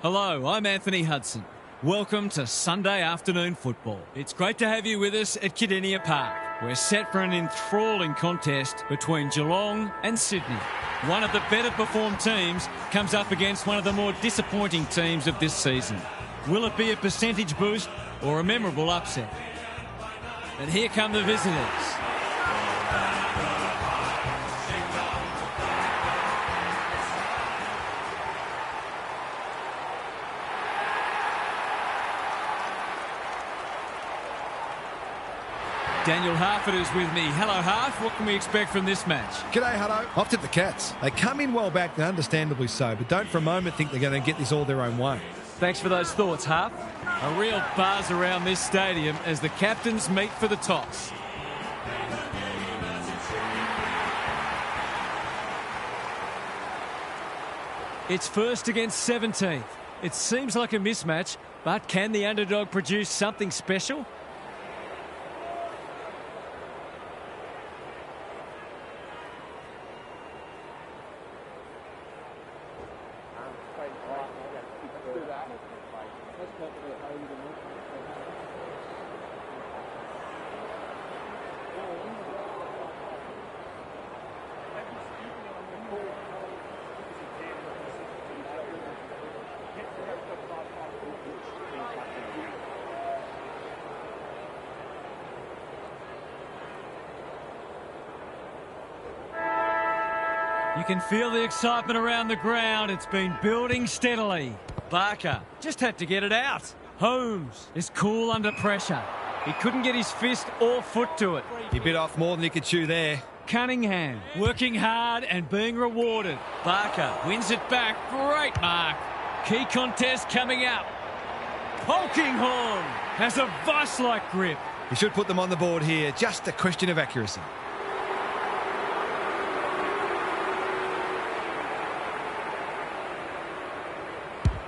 Hello, I'm Anthony Hudson. Welcome to Sunday afternoon football. It's great to have you with us at Kardinia Park. We're set for an enthralling contest between Geelong and Sydney. One of the better performed teams comes up against one of the more disappointing teams of this season. Will it be a percentage boost or a memorable upset? And here come the visitors. Daniel Harford is with me. Hello, Harf. What can we expect from this match? G'day, Hutto. Off to the Cats. They come in well back, and understandably so, but don't for a moment think they're going to get this all their own way. Thanks for those thoughts, Harf. A real buzz around this stadium as the captains meet for the toss. It's first against 17th. It seems like a mismatch, but can the underdog produce something special? You can feel the excitement around the ground. It's been building steadily. Barker just had to get it out. Holmes is cool under pressure. He couldn't get his fist or foot to it. He bit off more than he could chew there. Cunningham working hard and being rewarded. Barker wins it back. Great mark. Key contest coming up. Polkinghorne has a vice-like grip. He should put them on the board here. Just a question of accuracy.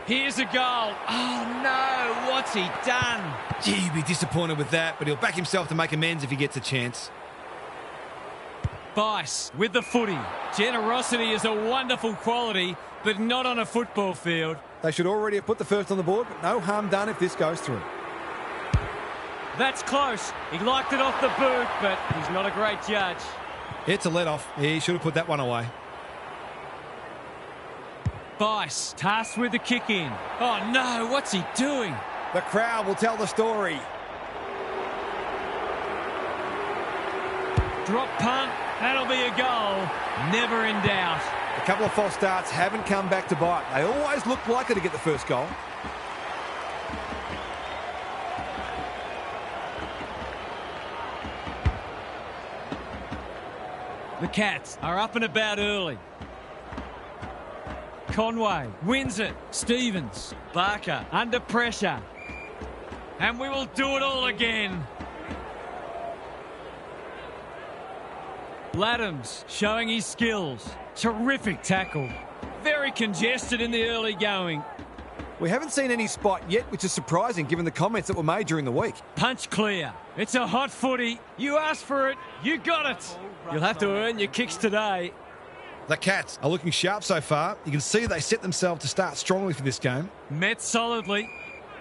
Here's a goal. Oh, no. What's he done? Gee, he'd be disappointed with that, but he'll back himself to make amends if he gets a chance. Bice with the footy. Generosity is a wonderful quality, but not on a football field. They should already have put the first on the board, but no harm done if this goes through. That's close. He liked it off the boot, but he's not a great judge. It's a let-off. He should have put that one away. Bice tasked with the kick in. Oh no, what's he doing? The crowd will tell the story. Drop punt, that'll be a goal. Never in doubt. A couple of false starts haven't come back to bite. They always look likely to get the first goal. The Cats are up and about early. Conway wins it. Stevens. Barker under pressure. And we will do it all again. Laddams showing his skills. Terrific tackle. Very congested in the early going. We haven't seen any spot yet, which is surprising given the comments that were made during the week. Punch clear. It's a hot footy. You asked for it. You got it. You'll have to earn your kicks today. The Cats are looking sharp so far. You can see they set themselves to start strongly for this game. Met solidly.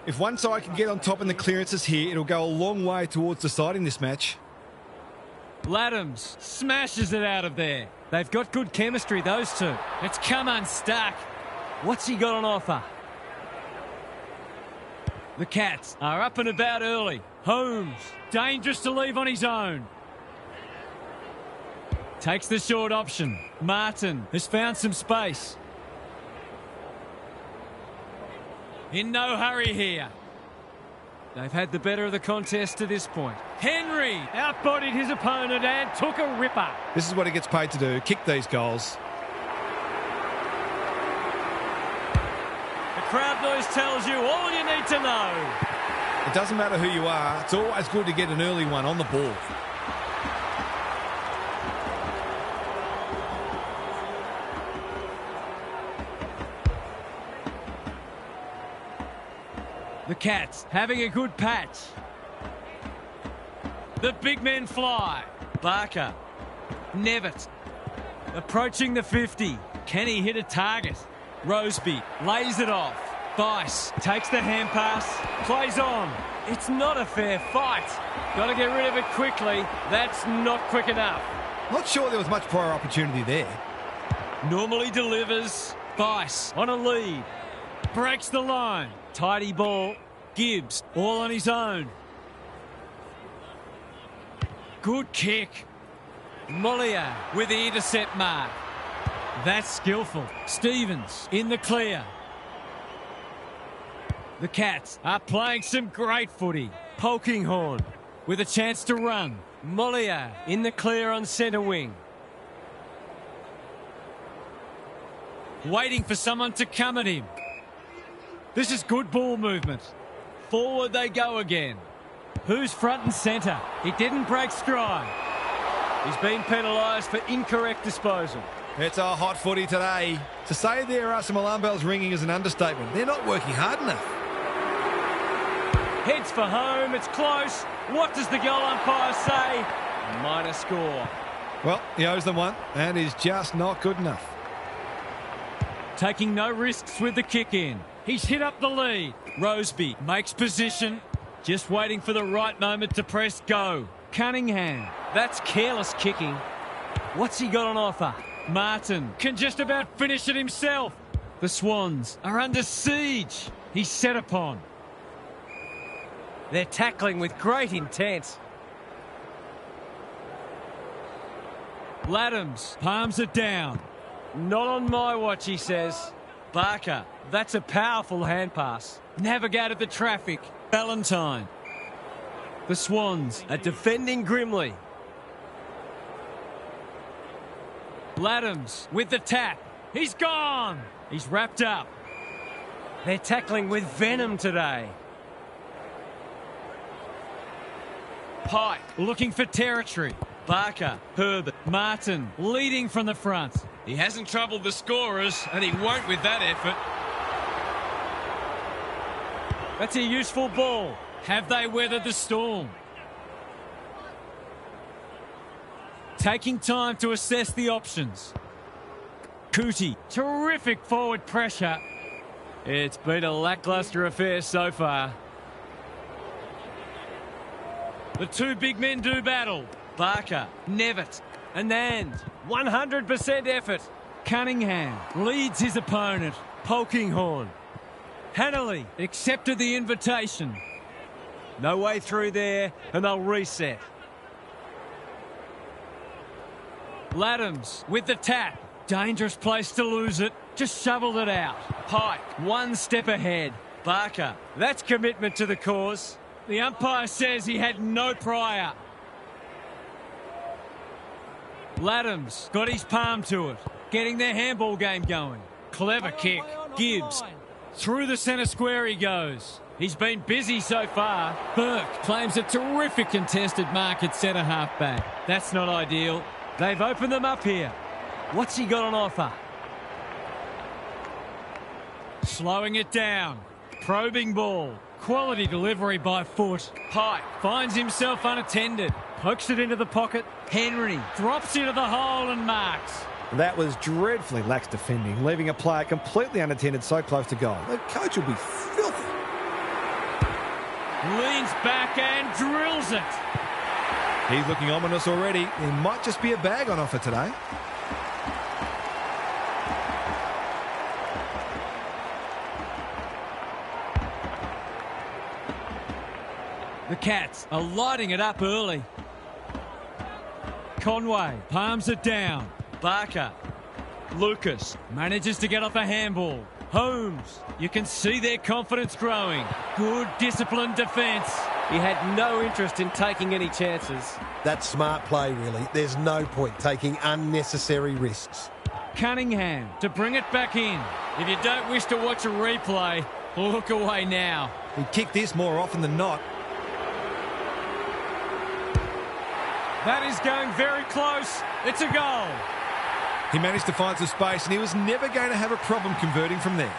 If one side can get on top in the clearances here, it'll go a long way towards deciding this match. Laddams smashes it out of there. They've got good chemistry, those two. It's come unstuck. What's he got on offer? The Cats are up and about early. Holmes, dangerous to leave on his own. Takes the short option. Martin has found some space. In no hurry here. They've had the better of the contest to this point. Henry outbodied his opponent and took a ripper. This is what he gets paid to do, kick these goals. The crowd noise tells you all you need to know. It doesn't matter who you are, it's always good to get an early one on the ball. The Cats having a good patch. The big men fly. Barker. Nevitt. Approaching the 50. Can he hit a target? Roseby lays it off. Vice takes the hand pass, plays on. It's not a fair fight. Got to get rid of it quickly. That's not quick enough. Not sure there was much prior opportunity there. Normally delivers. Vice on a lead. Breaks the line. Tidy ball. Gibbs all on his own. Good kick. Mollier with the intercept mark. That's skillful. Stevens in the clear. The Cats are playing some great footy. Polkinghorn with a chance to run. Mollier in the clear on centre wing. Waiting for someone to come at him. This is good ball movement. Forward they go again. Who's front and centre? He didn't break stride. He's been penalised for incorrect disposal. It's a hot footy today. To say there are some alarm bells ringing is an understatement. They're not working hard enough. Heads for home. It's close. What does the goal umpire say? Minor score. Well, he owes them one, and is just not good enough. Taking no risks with the kick in. He's hit up the lead. Roseby makes position. Just waiting for the right moment to press go. Cunningham. That's careless kicking. What's he got on offer? Martin can just about finish it himself. The Swans are under siege. He's set upon. They're tackling with great intent. Laddams palms it down. Not on my watch, he says. Barker, that's a powerful hand pass. Navigated the traffic. Valentine. The Swans are defending grimly. Laddams with the tap. He's gone. He's wrapped up. They're tackling with venom today. Pike looking for territory. Barker, Herbert, Martin leading from the front. He hasn't troubled the scorers, and he won't with that effort. That's a useful ball. Have they weathered the storm? Taking time to assess the options. Cootie, terrific forward pressure. It's been a lacklustre affair so far. The two big men do battle. Barker, Nevitt, and then 100% effort. Cunningham leads his opponent. Polkinghorn. Hanley accepted the invitation. No way through there, and they'll reset. Laddams with the tap. Dangerous place to lose it. Just shoveled it out. Pike, one step ahead. Barker, that's commitment to the cause. The umpire says he had no prior. Laddams got his palm to it. Getting their handball game going. Clever kick. Gibbs. Through the centre square he goes. He's been busy so far. Burke claims a terrific contested mark at centre half back. That's not ideal. They've opened them up here. What's he got on offer? Slowing it down. Probing ball. Quality delivery by foot. Pike finds himself unattended. Pokes it into the pocket. Henry drops into the hole and marks. That was dreadfully lax defending, leaving a player completely unattended so close to goal. The coach will be filthy. Leans back and drills it. He's looking ominous already. There might just be a bag on offer today. The Cats are lighting it up early. Conway palms it down. Barker. Lucas manages to get off a handball. Holmes. You can see their confidence growing. Good disciplined defence. He had no interest in taking any chances. That's smart play, really. There's no point taking unnecessary risks. Cunningham to bring it back in. If you don't wish to watch a replay, look away now. He'd kick this more often than not. That is going very close. It's a goal. He managed to find some space and he was never going to have a problem converting from there.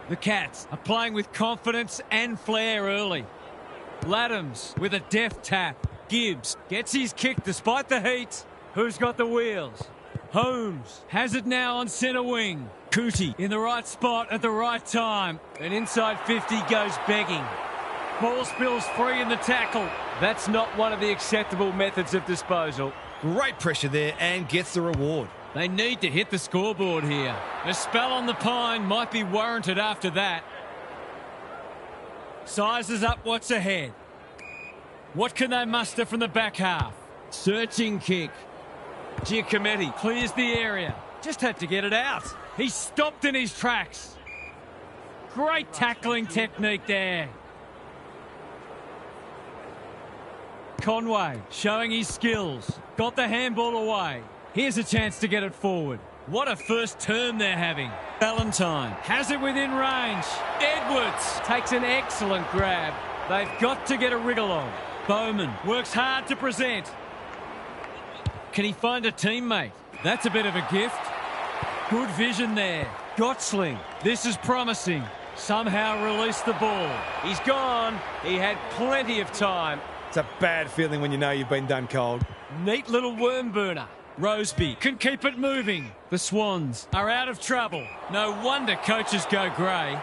The Cats are playing with confidence and flair early. Laddams with a deft tap. Gibbs gets his kick despite the heat. Who's got the wheels? Holmes has it now on centre wing. Cootie in the right spot at the right time. And inside 50 goes begging. Ball spills free in the tackle. That's not one of the acceptable methods of disposal. Great pressure there and gets the reward. They need to hit the scoreboard here. A spell on the pine might be warranted after that. Sizes up what's ahead. What can they muster from the back half? Searching kick. Giacometti clears the area. Just had to get it out. He stopped in his tracks. Great tackling technique there. Conway showing his skills. Got the handball away. Here's a chance to get it forward. What a first turn they're having. Valentine has it within range. Edwards takes an excellent grab. They've got to get a wriggle on. Bowman works hard to present. Can he find a teammate? That's a bit of a gift. Good vision there. Gottsling. This is promising. Somehow released the ball. He's gone. He had plenty of time. It's a bad feeling when you know you've been done cold. Neat little worm burner. Roseby can keep it moving. The Swans are out of trouble. No wonder coaches go grey.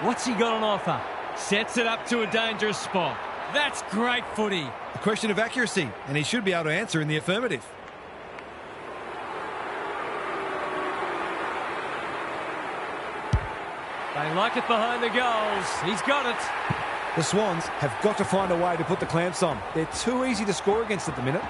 What's he got on offer? Sets it up to a dangerous spot. That's great footy. A question of accuracy, and he should be able to answer in the affirmative. They like it behind the goals. He's got it. The Swans have got to find a way to put the clamps on. They're too easy to score against at the minute.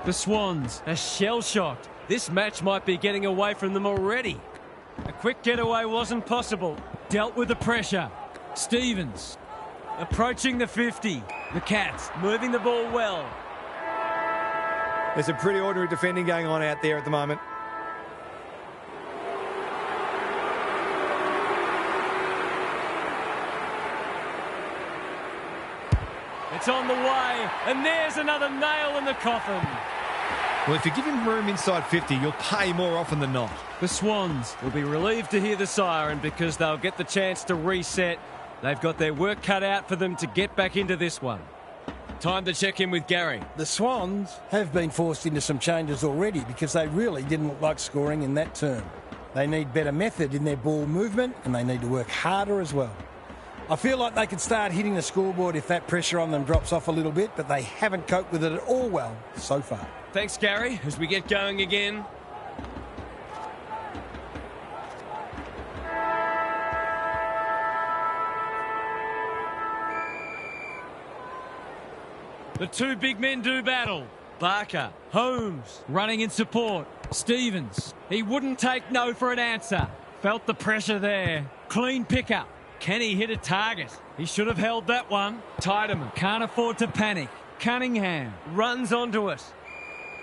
The Swans are shell-shocked. This match might be getting away from them already. A quick getaway wasn't possible. Dealt with the pressure. Stevens approaching the 50. The Cats moving the ball well. There's some pretty ordinary defending going on out there at the moment. It's on the way, and there's another nail in the coffin. Well, if you give him room inside 50, you'll pay more often than not. The Swans will be relieved to hear the siren because they'll get the chance to reset. They've got their work cut out for them to get back into this one. Time to check in with Gary. The Swans have been forced into some changes already because they really didn't look like scoring in that term. They need better method in their ball movement and they need to work harder as well. I feel like they could start hitting the scoreboard if that pressure on them drops off a little bit, but they haven't coped with it at all well so far. Thanks, Gary, as we get going again. The two big men do battle. Barker, Holmes, running in support. Stevens, he wouldn't take no for an answer. Felt the pressure there. Clean pickup. Can he hit a target? He should have held that one. Tiedemann can't afford to panic. Cunningham runs onto it.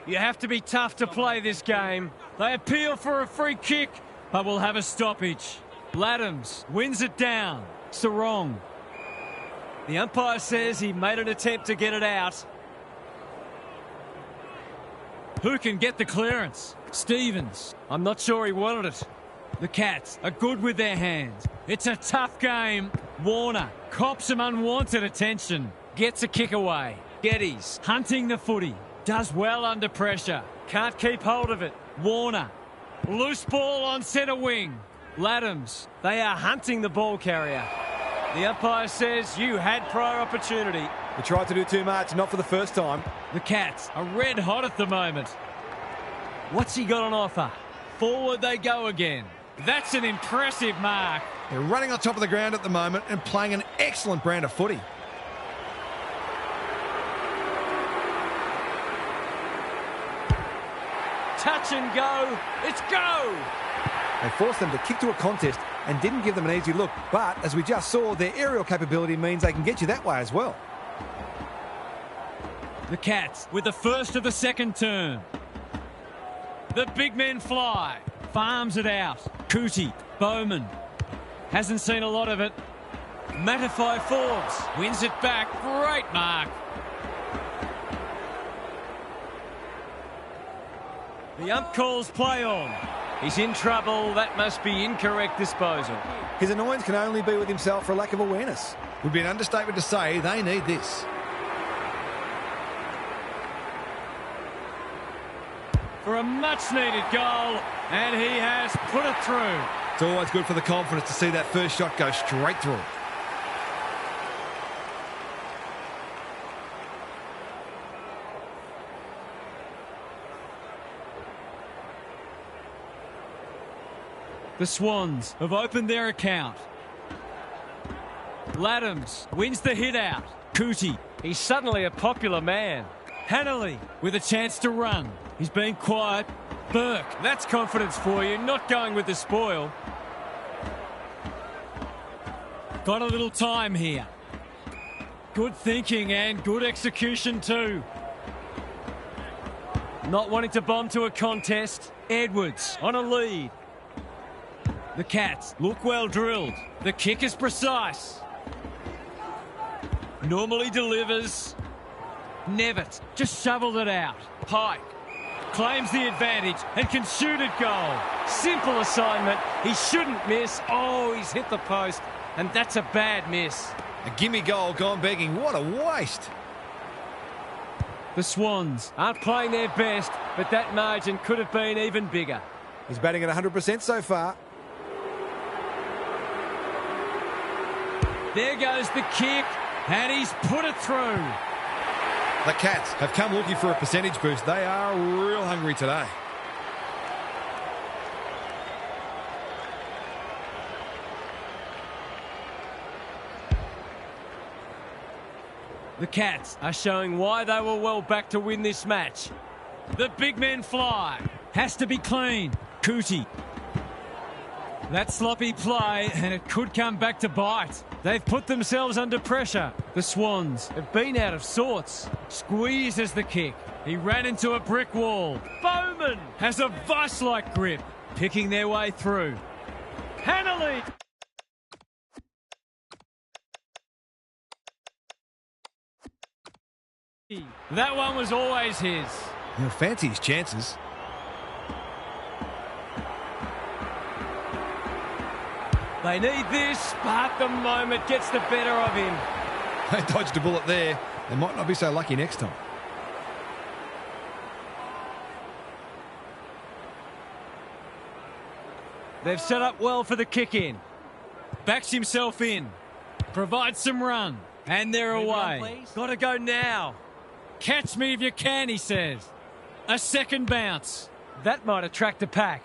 You have to be tough to play this game. They appeal for a free kick, but will have a stoppage. Laddams wins it down. Sarong. The umpire says he made an attempt to get it out. Who can get the clearance? Stevens. I'm not sure he wanted it. The Cats are good with their hands. It's a tough game. Warner cops some unwanted attention. Gets a kick away. Geddes hunting the footy. Does well under pressure. Can't keep hold of it. Warner. Loose ball on centre wing. Laddams. They are hunting the ball carrier. The umpire says you had prior opportunity. He tried to do too much, not for the first time. The Cats are red hot at the moment. What's he got on offer? Forward they go again. That's an impressive mark. They're running on top of the ground at the moment and playing an excellent brand of footy. Touch and go. It's go. They forced them to kick to a contest and didn't give them an easy look. But, as we just saw, their aerial capability means they can get you that way as well. The Cats with the first of the second term. The big men fly. Farms it out. Cootie. Bowman. Hasn't seen a lot of it. Mattify Forbes wins it back. Great mark. The ump calls play on. He's in trouble. That must be incorrect disposal. His annoyance can only be with himself for a lack of awareness. Would be an understatement to say they need this. For a much-needed goal, and he has put it through. It's always good for the confidence to see that first shot go straight through. The Swans have opened their account. Laddams wins the hit out. Cootie, he's suddenly a popular man. Hanley with a chance to run. He's been quiet. Burke, that's confidence for you, not going with the spoil. Got a little time here. Good thinking and good execution too. Not wanting to bomb to a contest. Edwards on a lead. The Cats look well drilled. The kick is precise. Normally delivers. Nevitt just shoveled it out. Pike claims the advantage and can shoot at goal. Simple assignment. He shouldn't miss. Oh, he's hit the post, and that's a bad miss. A gimme goal gone begging. What a waste. The Swans aren't playing their best, but that margin could have been even bigger. He's batting at 100% so far. There goes the kick, and he's put it through. The Cats have come looking for a percentage boost. They are real hungry today. The Cats are showing why they were well back to win this match. The big men fly. Has to be clean. Cootie. That sloppy play, and it could come back to bite. They've put themselves under pressure. The Swans have been out of sorts. Squeezes the kick. He ran into a brick wall. Bowman has a vice-like grip, picking their way through. Hanley. That one was always his. He'll fancy his chances. They need this, but the moment gets the better of him. They dodged a bullet there. They might not be so lucky next time. They've set up well for the kick-in. Backs himself in. Provides some run. And they're away. Got to go now. Catch me if you can, he says. A second bounce. That might attract a pack.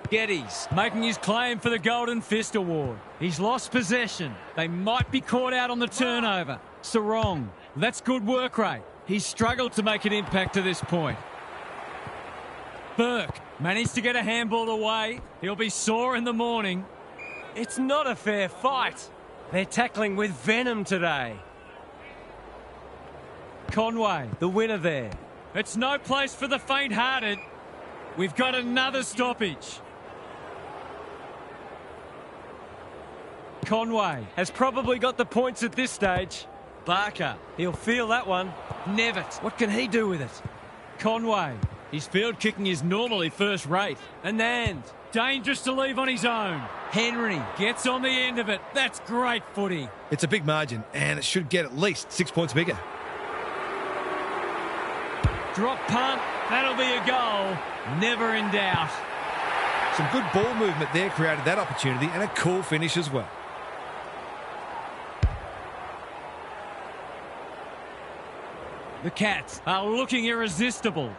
Geddes making his claim for the Golden Fist Award. He's lost possession. They might be caught out on the turnover. Sarong, that's good work rate. He's struggled to make an impact to this point. Burke managed to get a handball away. He'll be sore in the morning. It's not a fair fight. They're tackling with venom today. Conway, the winner there. It's no place for the faint-hearted. We've got another stoppage. Conway has probably got the points at this stage. Barker, he'll feel that one. Nevitt, what can he do with it? Conway, his field kicking is normally first rate. Anand, dangerous to leave on his own. Henry gets on the end of it. That's great footy. It's a big margin, and it should get at least 6 points bigger. Drop punt, that'll be a goal. Never in doubt. Some good ball movement there created that opportunity, and a cool finish as well. The Cats are looking irresistible.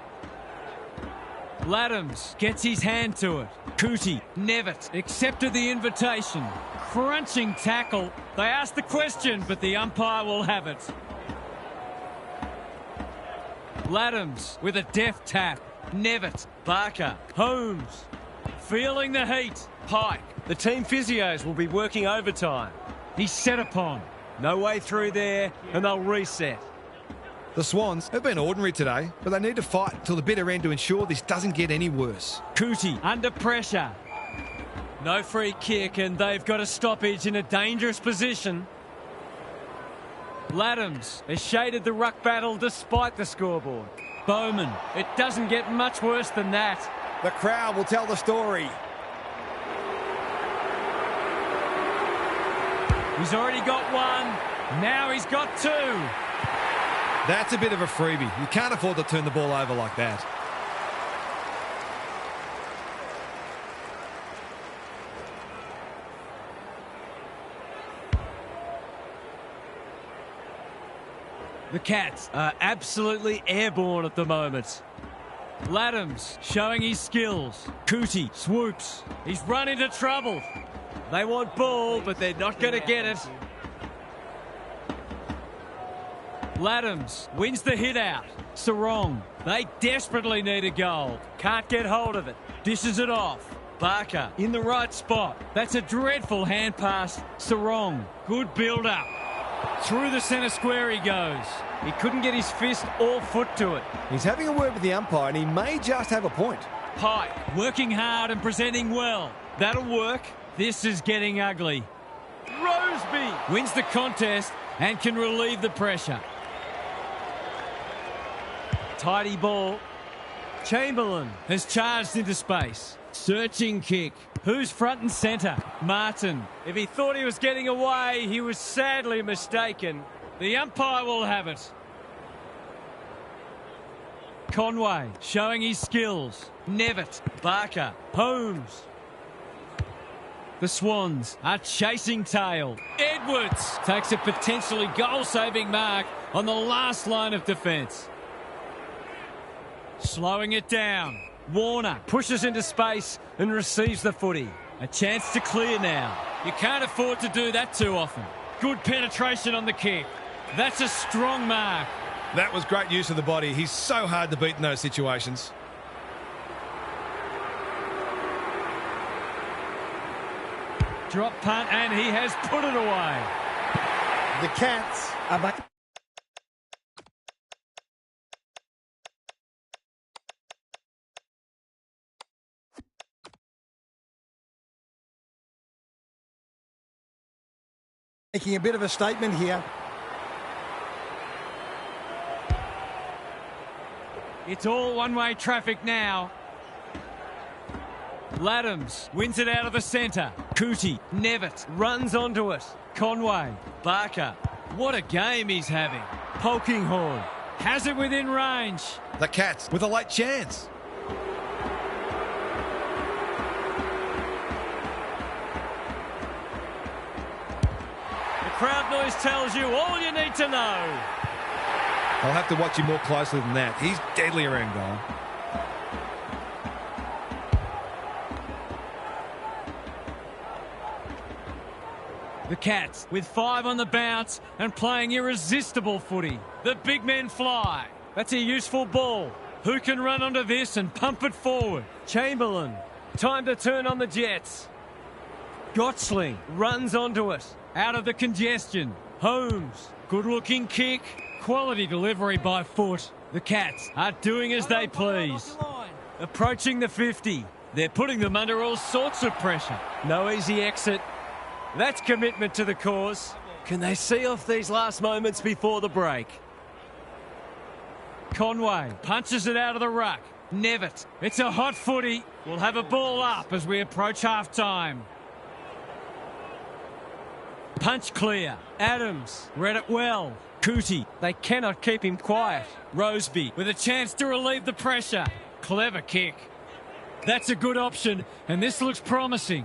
Laddams gets his hand to it. Cootie, Nevitt accepted the invitation. Crunching tackle. They asked the question, but the umpire will have it. Laddams with a deft tap. Nevitt, Barker, Holmes. Feeling the heat. Pike. The team physios will be working overtime. He's set upon. No way through there, and they'll reset. The Swans have been ordinary today, but they need to fight till the bitter end to ensure this doesn't get any worse. Cootie under pressure. No free kick, and they've got a stoppage in a dangerous position. Laddams has shaded the ruck battle despite the scoreboard. Bowman, it doesn't get much worse than that. The crowd will tell the story. He's already got one. Now he's got two. That's a bit of a freebie. You can't afford to turn the ball over like that. The Cats are absolutely airborne at the moment. Laddams showing his skills. Cootie swoops. He's run into trouble. They want ball, but they're not going to get it. Laddams wins the hit out. Sarong. They desperately need a goal. Can't get hold of it. Dishes it off. Barker in the right spot. That's a dreadful hand pass. Sarong. Good build up. Through the centre square he goes. He couldn't get his fist or foot to it. He's having a word with the umpire, and he may just have a point. Pike working hard and presenting well. That'll work. This is getting ugly. Roseby wins the contest and can relieve the pressure. Tidy ball. Chamberlain has charged into space. Searching kick. Who's front and centre? Martin. If he thought he was getting away, he was sadly mistaken. The umpire will have it. Conway showing his skills. Nevitt. Barker. Holmes. The Swans are chasing tail. Edwards takes a potentially goal-saving mark on the last line of defence. Slowing it down. Warner pushes into space and receives the footy. A chance to clear now. You can't afford to do that too often. Good penetration on the kick. That's a strong mark. That was great use of the body. He's so hard to beat in those situations. Drop punt, and he has put it away. The Cats are back. Making a bit of a statement here. It's all one-way traffic now. Laddams wins it out of the centre. Cootie, Nevitt runs onto it. Conway, Barker. What a game he's having. Polkinghorn has it within range. The Cats with a late chance. The crowd noise tells you all you need to know. I'll have to watch him more closely than that. He's deadly around goal. The Cats with 5 on the bounce and playing irresistible footy. The big men fly. That's a useful ball. Who can run onto this and pump it forward? Chamberlain. Time to turn on the Jets. Gottsling runs onto it. Out of the congestion. Holmes. Good looking kick. Quality delivery by foot. The Cats are doing as they please. Approaching the 50. They're putting them under all sorts of pressure. No easy exit. That's commitment to the cause. Can they see off these last moments before the break? Conway punches it out of the ruck. Nevitt. It's a hot footy. We'll have a ball up as we approach half-time. Punch clear. Adams read it well. Cootie. They cannot keep him quiet. Roseby with a chance to relieve the pressure. Clever kick. That's a good option, and this looks promising.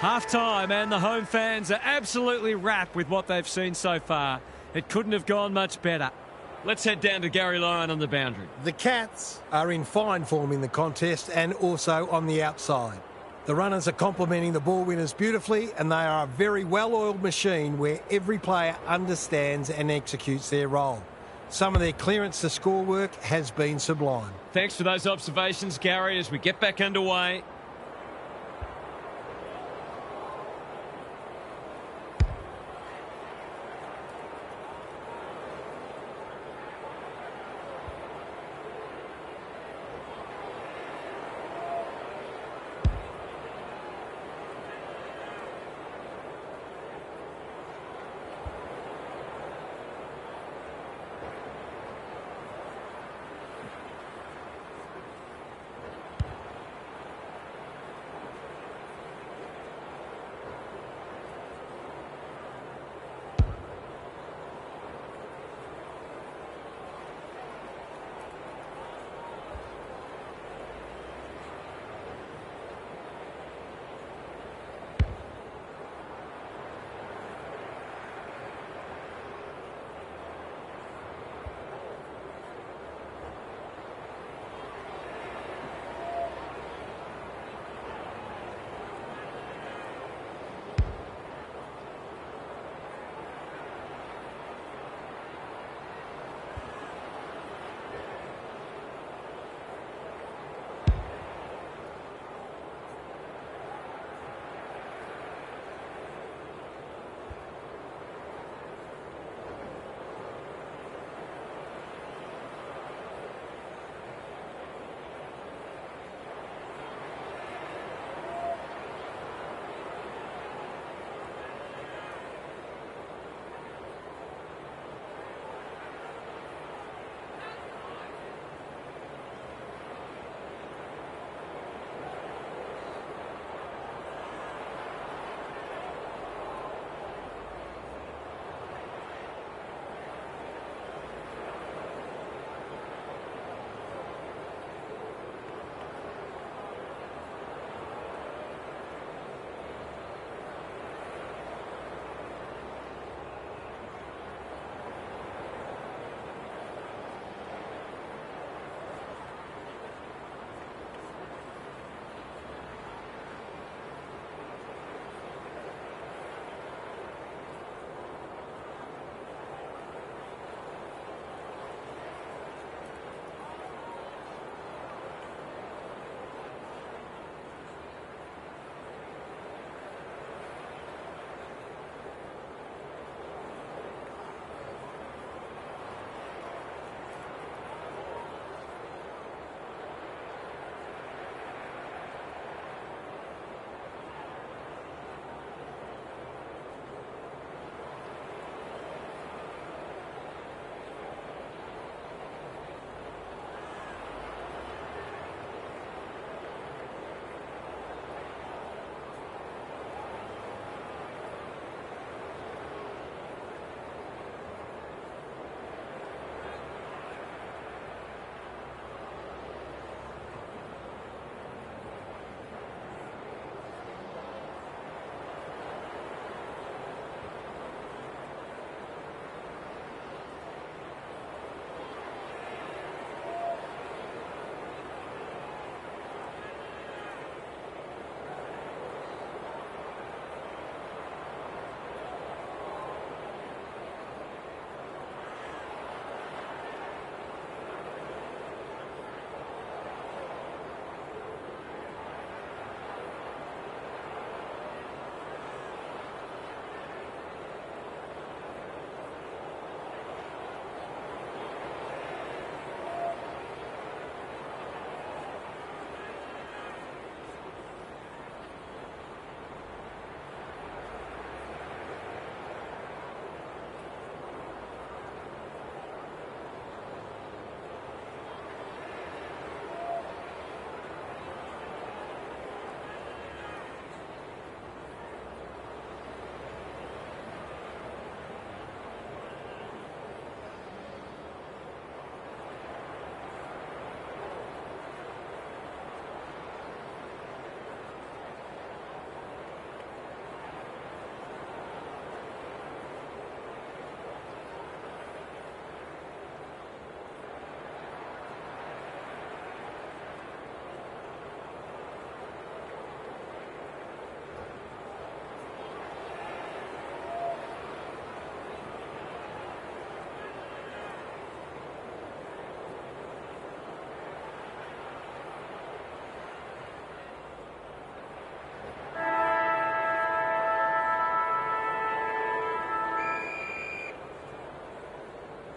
Half-time, and the home fans are absolutely wrapped with what they've seen so far. It couldn't have gone much better. Let's head down to Gary Lyon on the boundary. The Cats are in fine form in the contest and also on the outside. The runners are complementing the ball winners beautifully, and they are a very well-oiled machine where every player understands and executes their role. Some of their clearance to score work has been sublime. Thanks for those observations, Gary, as we get back underway.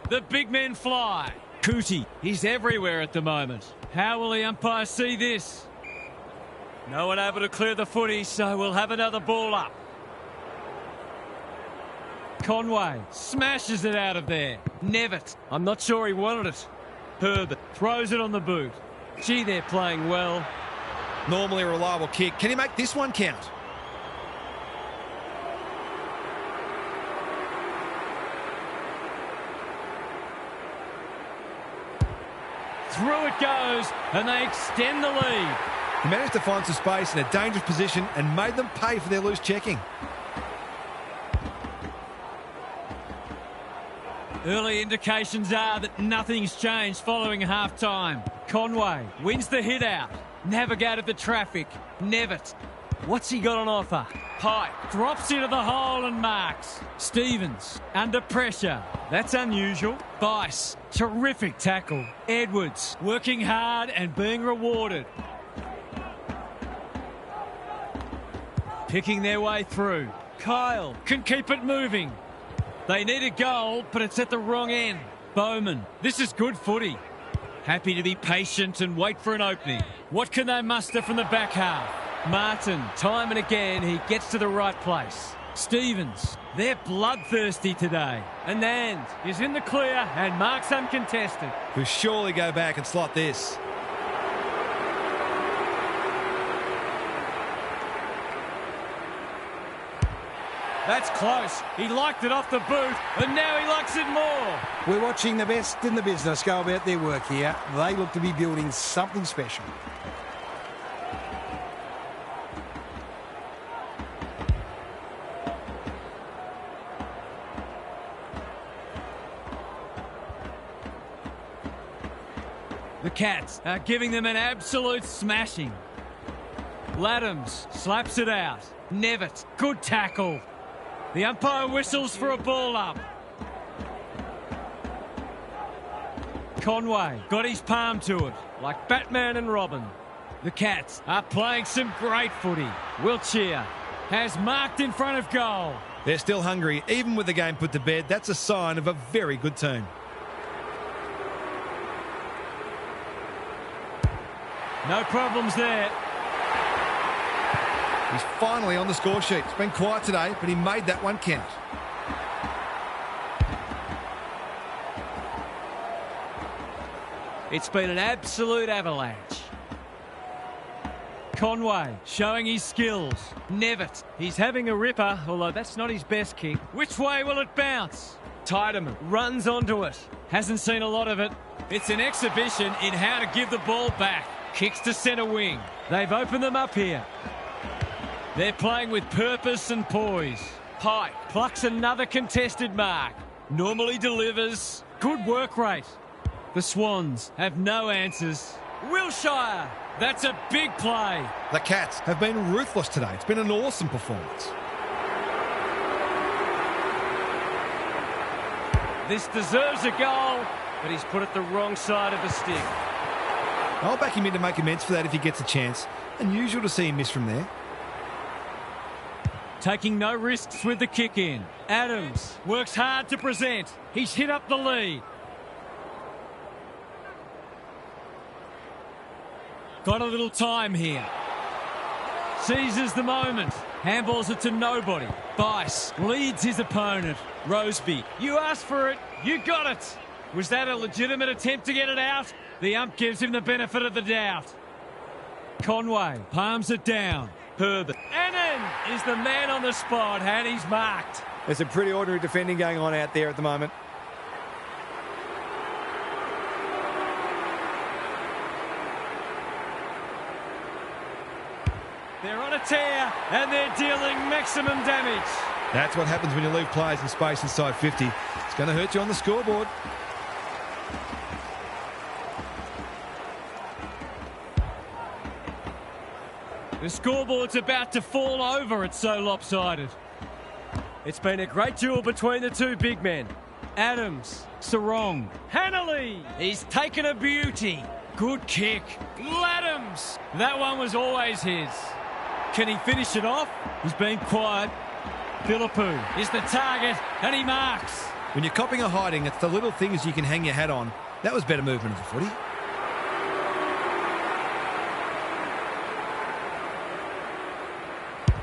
The big men fly. Cootie, he's everywhere at the moment. How will the umpire see this? No one able to clear the footy, so we'll have another ball up. Conway smashes it out of there. Nevitt, I'm not sure he wanted it. Herbert throws it on the boot. Gee, they're playing well. Normally a reliable kick. Can he make this one count? Through it goes, and they extend the lead. He managed to find some space in a dangerous position and made them pay for their loose checking. Early indications are that nothing's changed following half-time. Conway wins the hit out. Navigated the traffic. Nevitt. What's he got on offer? Pike drops into the hole and marks. Stevens under pressure. That's unusual. Bice, terrific tackle. Edwards working hard and being rewarded. Picking their way through. Kyle can keep it moving. They need a goal, but it's at the wrong end. Bowman, this is good footy. Happy to be patient and wait for an opening. What can they muster from the back half? Martin, time and again, he gets to the right place. Stevens, they're bloodthirsty today. Anand is in the clear and marks uncontested. He'll surely go back and slot this. That's close. He liked it off the boot, and now he likes it more. We're watching the best in the business go about their work here. They look to be building something special. The Cats are giving them an absolute smashing. Laddams slaps it out. Nevitt, good tackle. The umpire whistles for a ball up. Conway got his palm to it, like Batman and Robin. The Cats are playing some great footy. Wiltshire has marked in front of goal. They're still hungry, even with the game put to bed. That's a sign of a very good team. No problems there. He's finally on the score sheet. It's been quiet today, but he made that one count. It's been an absolute avalanche. Conway showing his skills. Nevitt, he's having a ripper, although that's not his best kick. Which way will it bounce? Tideman runs onto it. Hasn't seen a lot of it. It's an exhibition in how to give the ball back. Kicks to centre wing. They've opened them up here. They're playing with purpose and poise. Pike plucks another contested mark. Normally delivers. Good work rate. The Swans have no answers. Wilshire, that's a big play. The Cats have been ruthless today. It's been an awesome performance. This deserves a goal, but he's put it the wrong side of the stick. I'll back him in to make amends for that if he gets a chance. Unusual to see him miss from there. Taking no risks with the kick in. Adams works hard to present. He's hit up the lead. Got a little time here. Seizes the moment. Handballs it to nobody. Bice leads his opponent. Roseby, you asked for it. You got it. Was that a legitimate attempt to get it out? The ump gives him the benefit of the doubt. Conway palms it down. Herbert. Annan is the man on the spot, and he's marked. There's some pretty ordinary defending going on out there at the moment. They're on a tear, and they're dealing maximum damage. That's what happens when you leave players in space inside 50. It's going to hurt you on the scoreboard. The scoreboard's about to fall over, it's so lopsided. It's been a great duel between the two big men. Adams, Sarong, Hanley, he's taken a beauty. Good kick. Laddams, that one was always his. Can he finish it off? He's been quiet. Philippou is the target, and he marks. When you're copying or hiding, it's the little things you can hang your hat on. That was better movement of the footy.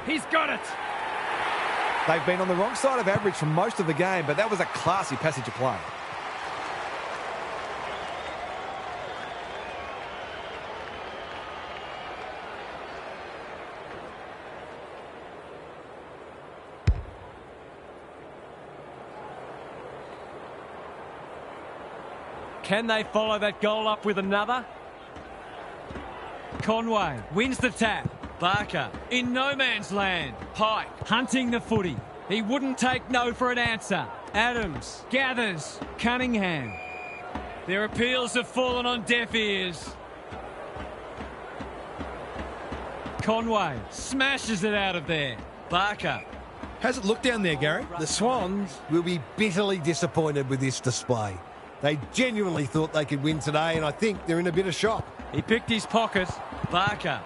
He's got it. They've been on the wrong side of average for most of the game, but that was a classy passage of play. Can they follow that goal up with another? Conway wins the tap. Barker in no man's land. Pike hunting the footy. He wouldn't take no for an answer. Adams gathers. Cunningham. Their appeals have fallen on deaf ears. Conway smashes it out of there. Barker. How's it look down there, Gary? The Swans will be bitterly disappointed with this display. They genuinely thought they could win today, and I think they're in a bit of shock. He picked his pocket. Barker.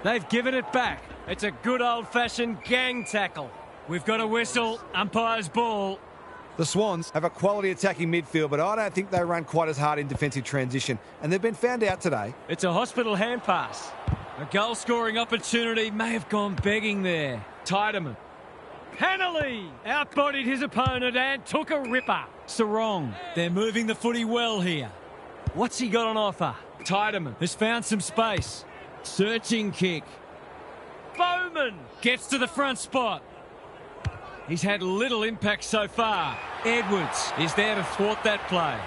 They've given it back. It's a good old-fashioned gang tackle. We've got a whistle. Umpire's ball. The Swans have a quality attacking midfield, but I don't think they run quite as hard in defensive transition, and they've been found out today. It's a hospital hand pass. A goal-scoring opportunity may have gone begging there. Tiedemann. Hanley outbodied his opponent and took a ripper. Sarong. They're moving the footy well here. What's he got on offer? Tiedemann has found some space. Searching kick. Bowman gets to the front spot. He's had little impact so far. Edwards is there to thwart that play.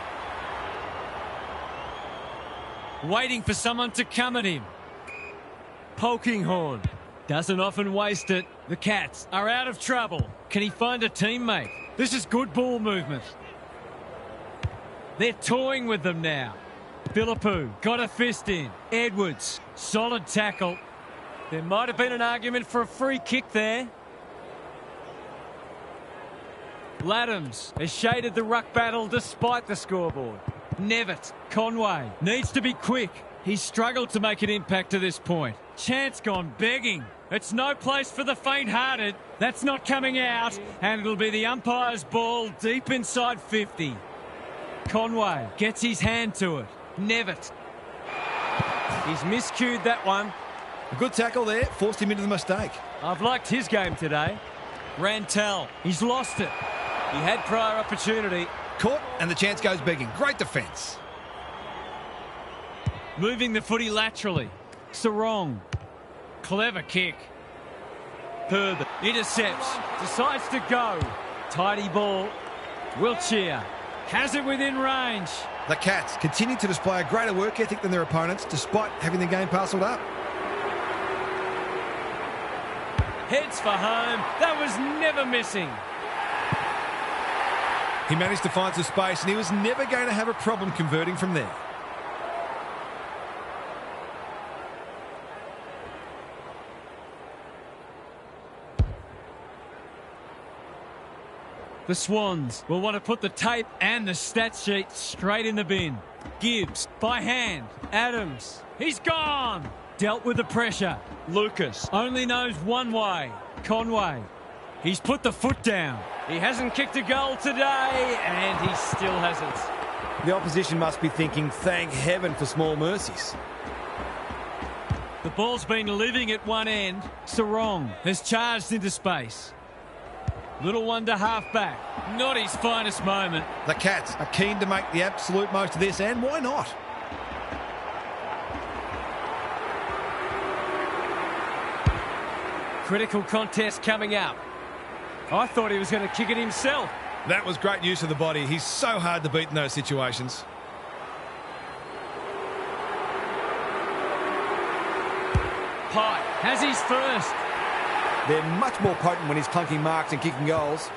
Waiting for someone to come at him. Polkinghorn doesn't often waste it. The Cats are out of trouble. Can he find a teammate? This is good ball movement. They're toying with them now. Philippou got a fist in. Edwards, solid tackle. There might have been an argument for a free kick there. Laddams has shaded the ruck battle despite the scoreboard. Nevitt, Conway needs to be quick. He's struggled to make an impact to this point. Chance gone begging. It's no place for the faint-hearted. That's not coming out, and it'll be the umpire's ball deep inside 50. Conway gets his hand to it. Nevitt. He's miscued that one. A good tackle there, forced him into the mistake. I've liked his game today. Rantel, he's lost it. He had prior opportunity. Caught, and the chance goes begging. Great defence. Moving the footy laterally. Sarong. Clever kick. Herbert intercepts. Decides to go. Tidy ball. Wiltshire has it within range. The Cats continue to display a greater work ethic than their opponents, despite having the game parcelled up. Heads for home. That was never missing. He managed to find some space, and he was never going to have a problem converting from there. The Swans will want to put the tape and the stat sheet straight in the bin. Gibbs by hand. Adams. He's gone. Dealt with the pressure. Lucas only knows one way. Conway. He's put the foot down. He hasn't kicked a goal today, and he still hasn't. The opposition must be thinking, thank heaven for small mercies. The ball's been living at one end. Sarong has charged into space. Little one to half back. Not his finest moment. The Cats are keen to make the absolute most of this, and why not? Critical contest coming up. I thought he was going to kick it himself. That was great use of the body. He's so hard to beat in those situations. Pike has his first. They're much more potent when he's clunking marks and kicking goals.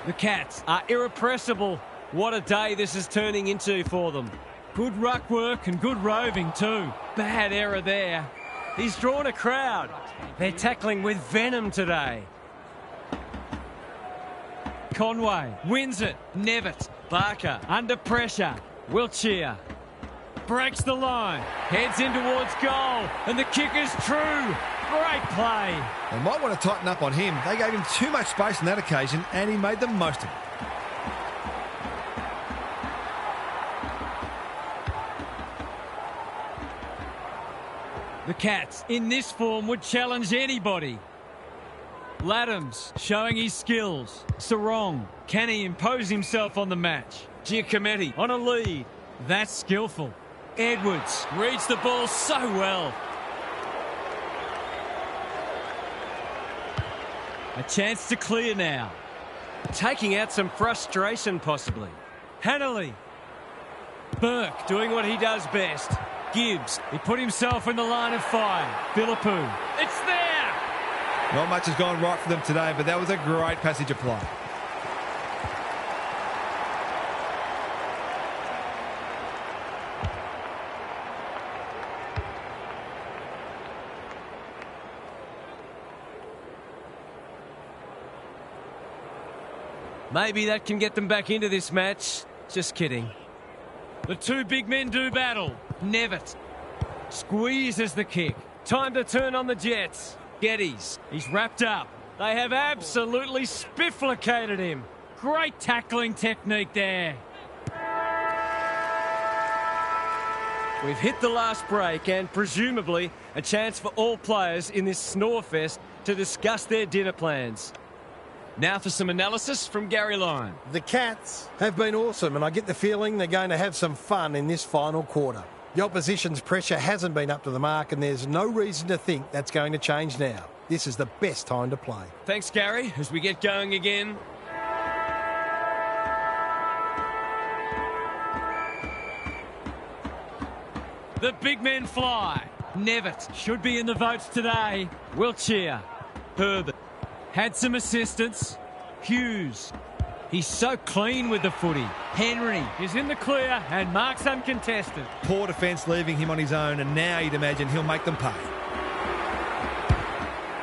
The Cats are irrepressible. What a day this is turning into for them. Good ruck work and good roving too. Bad error there. He's drawn a crowd. They're tackling with venom today. Conway wins it. Nevitt. Barker under pressure. Wiltshire. breaks the line. Heads in towards goal. And the kick is true. Great play. They might want to tighten up on him. They gave him too much space on that occasion, and he made the most of it. The Cats, in this form, would challenge anybody. Laddams showing his skills. Sarong, can he impose himself on the match? Giacometti on a lead. That's skillful. Edwards reads the ball so well. A chance to clear now. Taking out some frustration possibly. Hanley. Burke doing what he does best. Gibbs, he put himself in the line of fire. Philippou, it's there! Not much has gone right for them today, but that was a great passage of play. Maybe that can get them back into this match. Just kidding. The two big men do battle. Nevitt squeezes the kick. Time to turn on the Jets. Geddes, he's wrapped up. They have absolutely spifflicated him. Great tackling technique there. We've hit the last break and presumably a chance for all players in this snorefest to discuss their dinner plans. Now for some analysis from Gary Lyon. The Cats have been awesome, and I get the feeling they're going to have some fun in this final quarter. The opposition's pressure hasn't been up to the mark, and there's no reason to think that's going to change now. This is the best time to play. Thanks, Gary, as we get going again. The big men fly. Nevitt should be in the votes today. Wiltshire. Herbert. Had some assistance. Hughes. He's so clean with the footy. Henry is in the clear and marks uncontested. Poor defence leaving him on his own, and now you'd imagine he'll make them pay.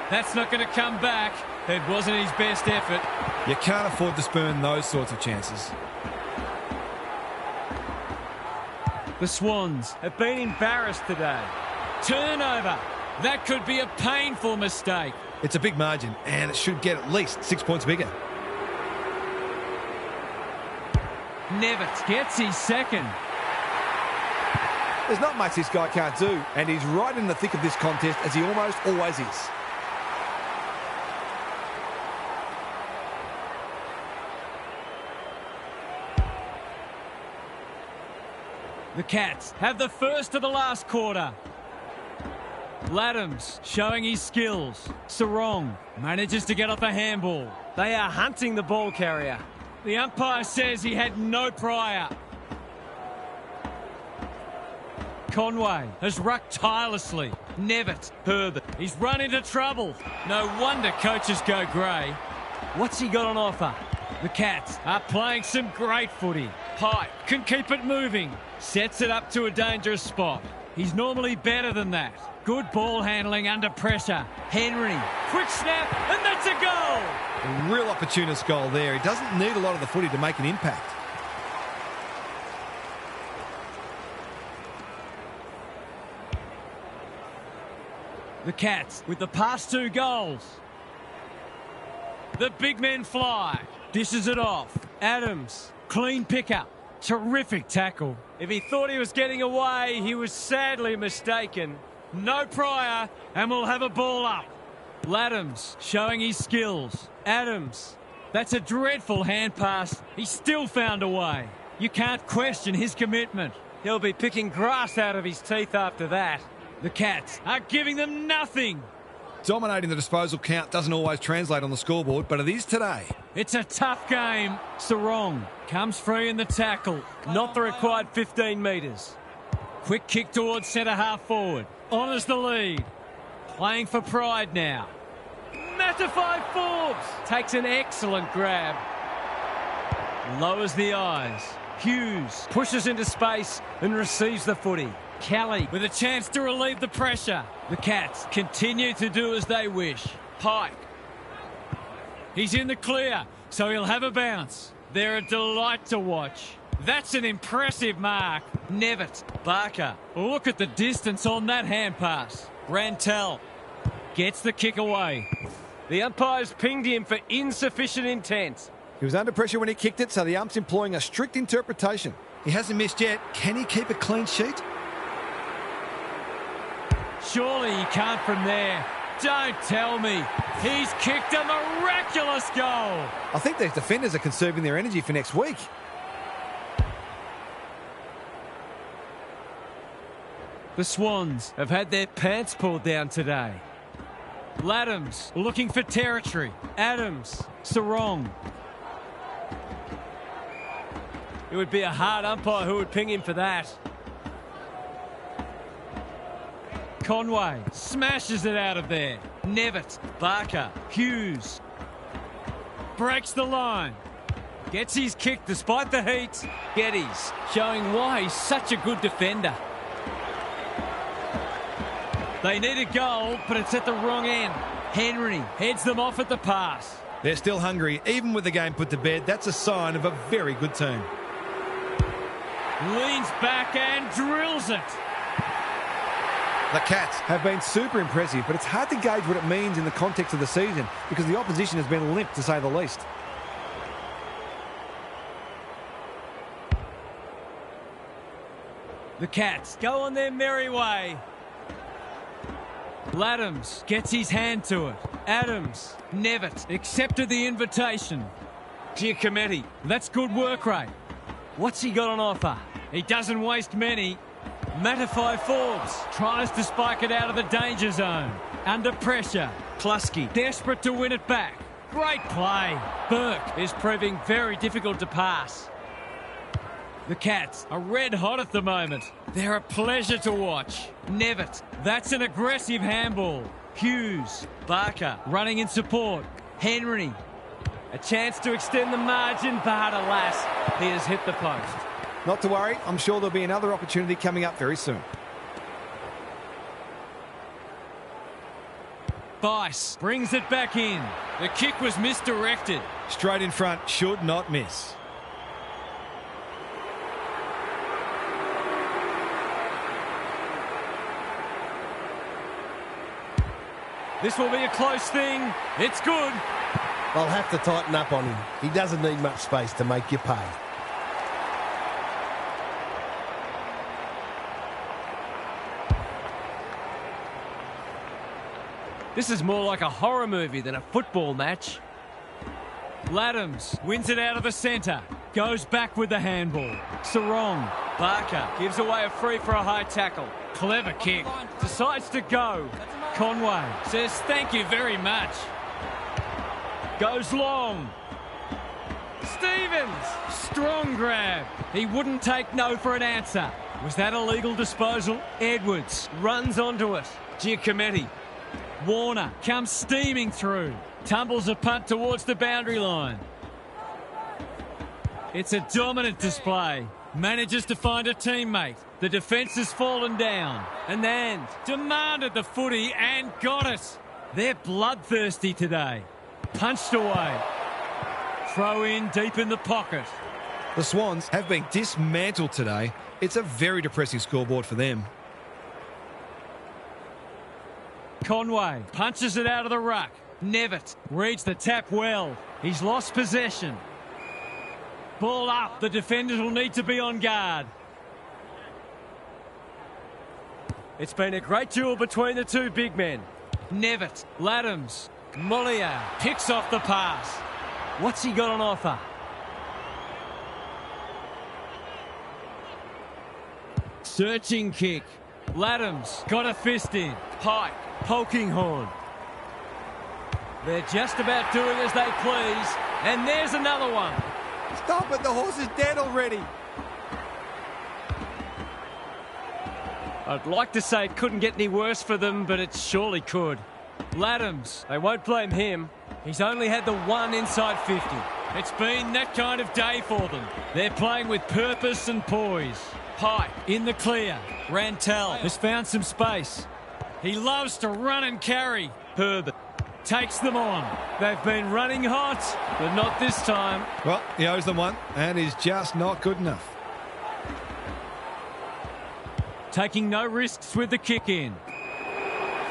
That's not going to come back. It wasn't his best effort. You can't afford to spurn those sorts of chances. The Swans have been embarrassed today. Turnover. That could be a painful mistake. It's a big margin, and it should get at least 6 points bigger. Nevitt gets his second. There's not much this guy can't do, and he's right in the thick of this contest, as he almost always is. The Cats have the first of the last quarter. Laddams showing his skills. Sarong manages to get off a handball. They are hunting the ball carrier. The umpire says he had no prior. Conway has rucked tirelessly. Nevitt. Herbert. He's run into trouble. No wonder coaches go grey. What's he got on offer? The Cats are playing some great footy. Pike can keep it moving. Sets it up to a dangerous spot. He's normally better than that. Good ball handling under pressure. Henry. Quick snap, and that's a goal! A real opportunist goal there. He doesn't need a lot of the footy to make an impact. The Cats with the past 2 goals. The big men fly. Dishes it off. Adams. Clean pickup. Terrific tackle. If he thought he was getting away, he was sadly mistaken. No prior, and we'll have a ball up. Laddams showing his skills. Adams. That's a dreadful hand pass. He still found a way. You can't question his commitment. He'll be picking grass out of his teeth after that. The Cats are giving them nothing. Dominating the disposal count doesn't always translate on the scoreboard, but it is today. It's a tough game. Sarong comes free in the tackle. Not the required 15 metres. Quick kick towards centre half forward. Honours the lead. Playing for pride now. Mattify Forbes takes an excellent grab. Lowers the eyes. Hughes pushes into space and receives the footy. Kelly with a chance to relieve the pressure. The Cats continue to do as they wish. Pike. He's in the clear, so he'll have a bounce. They're a delight to watch. That's an impressive mark. Nevitt, Barker. Look at the distance on that hand pass. Rantel gets the kick away. The umpires pinged him for insufficient intent. He was under pressure when he kicked it, so the ump's employing a strict interpretation. He hasn't missed yet. Can he keep a clean sheet? Surely he can't from there. Don't tell me. He's kicked a miraculous goal. I think these defenders are conserving their energy for next week. The Swans have had their pants pulled down today. Laddams looking for territory. Adams, Sarong. It would be a hard umpire who would ping him for that. Conway smashes it out of there. Nevitt, Barker, Hughes. Breaks the line. Gets his kick despite the heat. Geddes showing why he's such a good defender. They need a goal, but it's at the wrong end. Henry heads them off at the pass. They're still hungry. Even with the game put to bed, that's a sign of a very good team. Leans back and drills it. The Cats have been super impressive, but it's hard to gauge what it means in the context of the season because the opposition has been limp, to say the least. The Cats go on their merry way. Laddams gets his hand to it. Adams, Nevitt accepted the invitation. Giacometti. That's good work rate. What's he got on offer? He doesn't waste many. Mattify Forbes tries to spike it out of the danger zone. Under pressure. Klusky. Desperate to win it back. Great play. Burke is proving very difficult to pass. The Cats are red hot at the moment. They're a pleasure to watch. Nevitt. That's an aggressive handball. Hughes. Barker running in support. Henry. A chance to extend the margin, but alas, he has hit the post. Not to worry, I'm sure there'll be another opportunity coming up very soon. Bice brings it back in. The kick was misdirected. Straight in front, should not miss. This will be a close thing. It's good. They'll have to tighten up on him. He doesn't need much space to make you pay. This is more like a horror movie than a football match. Laddams wins it out of the centre. Goes back with the handball. Sarong. Barker gives away a free for a high tackle. Clever kick. Decides to go. Conway says thank you very much. Goes long. Stevens. Strong grab. He wouldn't take no for an answer. Was that a legal disposal? Edwards runs onto it. Giacometti. Warner comes steaming through. Tumbles a punt towards the boundary line. It's a dominant display. Manages to find a teammate. The defence has fallen down. And then demanded the footy and got it. They're bloodthirsty today. Punched away. Throw in deep in the pocket. The Swans have been dismantled today. It's a very depressing scoreboard for them. Conway punches it out of the ruck. Nevitt reads the tap well. He's lost possession. Ball up. The defenders will need to be on guard. It's been a great duel between the two big men. Nevitt, Laddams, Mollier picks off the pass. What's he got on offer? Searching kick. Laddams got a fist in. Pike poking horn. They're just about doing as they please. And there's another one. Stop it, the horse is dead already. I'd like to say it couldn't get any worse for them, but it surely could. Laddams, They won't blame him. he's only had the one inside 50. It's been that kind of day for them. They're playing with purpose and poise. Pike in the clear. Rantel has found some space. He loves to run and carry. Herbert takes them on. They've been running hot, but not this time. Well, he owes them one, and is just not good enough. Taking no risks with the kick in.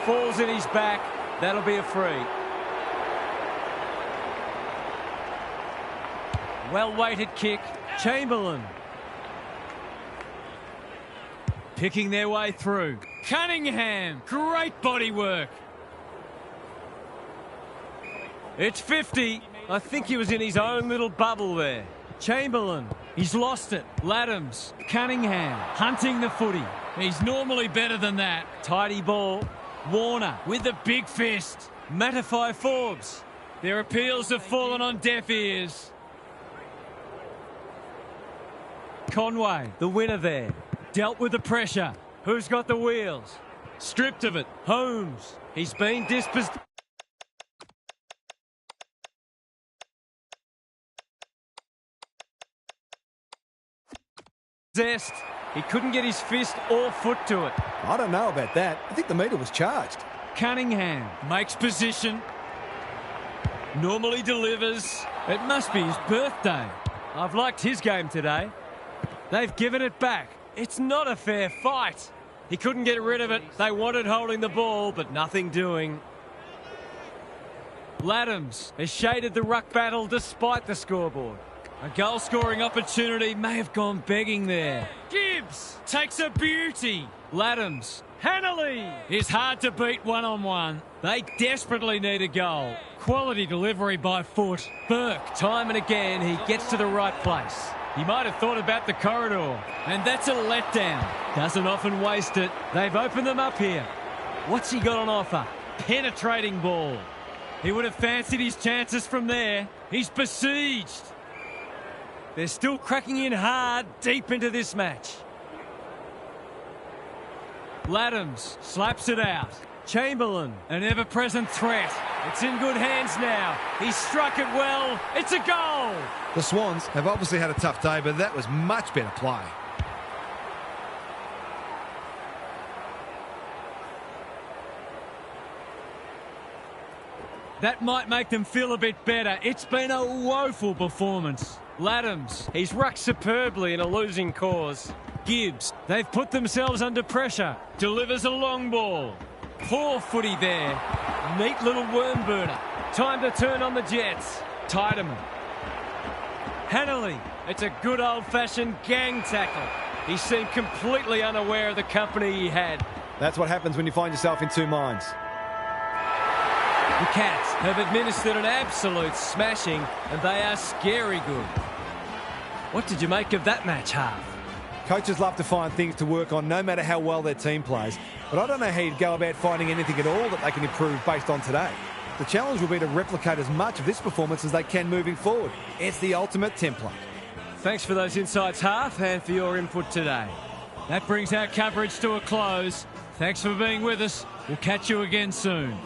Falls in his back. That'll be a free. Well-weighted kick. Chamberlain. Picking their way through. Cunningham. Great body work. It's 50. I think he was in his own little bubble there. Chamberlain. He's lost it. Laddams. Cunningham. Hunting the footy. He's normally better than that. Tidy ball. Warner with the big fist. Mattify Forbes. Their appeals have fallen on deaf ears. Conway, the winner there. Dealt with the pressure. Who's got the wheels? Stripped of it. Holmes. He's been dispossessed. He couldn't get his fist or foot to it. I don't know about that. I think the meter was charged. Cunningham makes position. Normally delivers. It must be his birthday. I've liked his game today. They've given it back. It's not a fair fight. He couldn't get rid of it. They wanted holding the ball, but nothing doing. Laddams has shaded the ruck battle despite the scoreboard. A goal-scoring opportunity may have gone begging there. Gibbs takes a beauty. Laddams. Hanley is hard to beat one-on-one. They desperately need a goal. Quality delivery by foot. Burke, time and again, he gets to the right place. He might have thought about the corridor. And that's a letdown. Doesn't often waste it. They've opened them up here. What's he got on offer? Penetrating ball. He would have fancied his chances from there. He's besieged. They're still cracking in hard deep into this match. Laddams slaps it out. Chamberlain, an ever-present threat. It's in good hands now. He struck it well. It's a goal. The Swans have obviously had a tough day, but that was much better play. That might make them feel a bit better. It's been a woeful performance. Laddams, he's rucked superbly in a losing cause. Gibbs, they've put themselves under pressure. Delivers a long ball. Poor footy there. Neat little worm burner. Time to turn on the Jets. Tiedemann. Hanley, it's a good old-fashioned gang tackle. He seemed completely unaware of the company he had. That's what happens when you find yourself in two minds. The Cats have administered an absolute smashing, and they are scary good. What did you make of that match, Half? Coaches love to find things to work on no matter how well their team plays, but I don't know how you'd go about finding anything at all that they can improve based on today. The challenge will be to replicate as much of this performance as they can moving forward. It's the ultimate template. Thanks for those insights, Half, and for your input today. That brings our coverage to a close. Thanks for being with us. We'll catch you again soon.